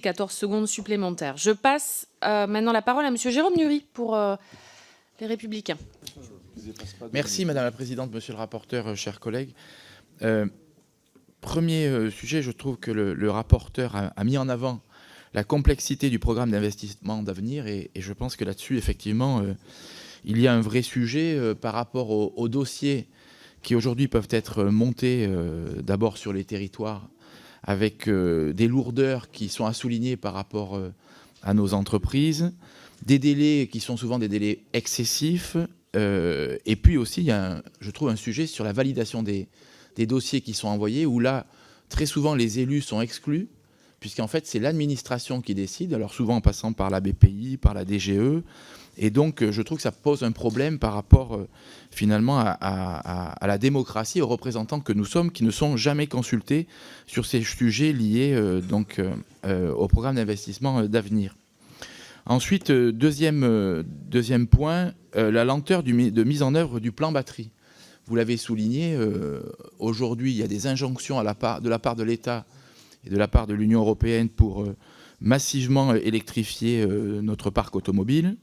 14 secondes supplémentaires. Je passe maintenant la parole à Monsieur Jérôme Nury pour les Républicains. Merci Madame la Présidente, Monsieur le rapporteur, chers collègues. Premier sujet, je trouve que le rapporteur a mis en avant la complexité du programme d'investissement d'avenir et je pense que là-dessus, effectivement, il y a un vrai sujet par rapport aux dossiers qui aujourd'hui peuvent être montés d'abord sur les territoires avec des lourdeurs qui sont à souligner par rapport à nos entreprises, des délais qui sont souvent des délais excessifs, et puis aussi, il y a, je trouve, un sujet sur la validation des dossiers qui sont envoyés, où là, très souvent, les élus sont exclus, puisqu'en fait, c'est l'administration qui décide, alors souvent en passant par la BPI, par la DGE, et donc je trouve que ça pose un problème par rapport finalement à la démocratie, aux représentants que nous sommes, qui ne sont jamais consultés sur ces sujets liés au programme d'investissement d'avenir. Ensuite, deuxième point, la lenteur de mise en œuvre du plan batterie. Vous l'avez souligné, aujourd'hui, il y a des injonctions de la part de l'État et de la part de l'Union européenne pour massivement électrifier notre parc automobile.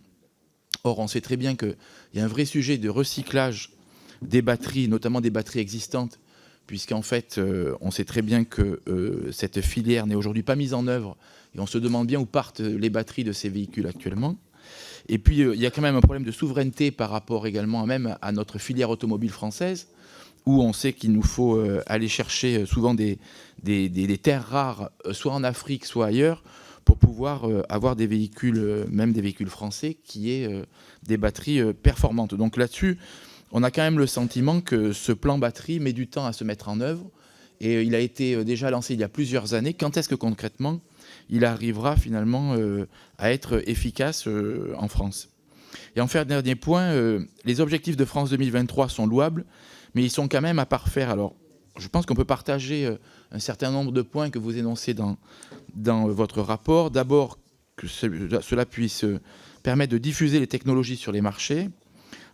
Or, on sait très bien qu'il y a un vrai sujet de recyclage des batteries, notamment des batteries existantes, puisqu'en fait, on sait très bien que cette filière n'est aujourd'hui pas mise en œuvre, et on se demande bien où partent les batteries de ces véhicules actuellement. Et puis, il y a quand même un problème de souveraineté par rapport également même à notre filière automobile française, où on sait qu'il nous faut aller chercher souvent des terres rares, soit en Afrique, soit ailleurs, pour pouvoir avoir des véhicules, même des véhicules français, qui aient des batteries performantes. Donc là-dessus, on a quand même le sentiment que ce plan batterie met du temps à se mettre en œuvre, et il a été déjà lancé il y a plusieurs années. Quand est-ce que concrètement, il arrivera finalement à être efficace en France? Et enfin, dernier point, les objectifs de France 2023 sont louables, mais ils sont quand même à parfaire. Alors, je pense qu'on peut partager un certain nombre de points que vous énoncez dans votre rapport. D'abord, que cela puisse permettre de diffuser les technologies sur les marchés.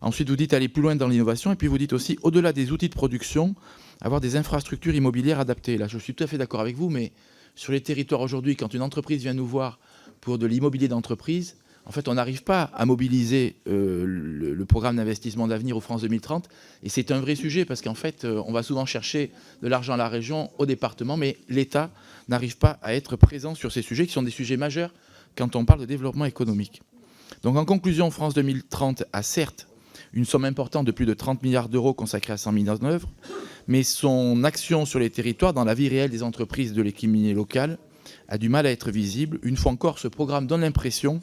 Ensuite, vous dites aller plus loin dans l'innovation. Et puis, vous dites aussi, au-delà des outils de production, avoir des infrastructures immobilières adaptées. Là, je suis tout à fait d'accord avec vous, mais sur les territoires aujourd'hui, quand une entreprise vient nous voir pour de l'immobilier d'entreprise, en fait, on n'arrive pas à mobiliser le programme d'investissement d'avenir au France 2030. Et c'est un vrai sujet parce qu'en fait, on va souvent chercher de l'argent à la région, au département, mais l'État n'arrive pas à être présent sur ces sujets qui sont des sujets majeurs quand on parle de développement économique. Donc en conclusion, France 2030 a certes une somme importante de plus de 30 milliards d'euros consacrée à sa mise en œuvre, mais son action sur les territoires, dans la vie réelle des entreprises de l'économie locale, a du mal à être visible. Une fois encore, ce programme donne l'impression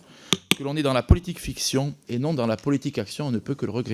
que l'on est dans la politique fiction et non dans la politique action. On ne peut que le regretter.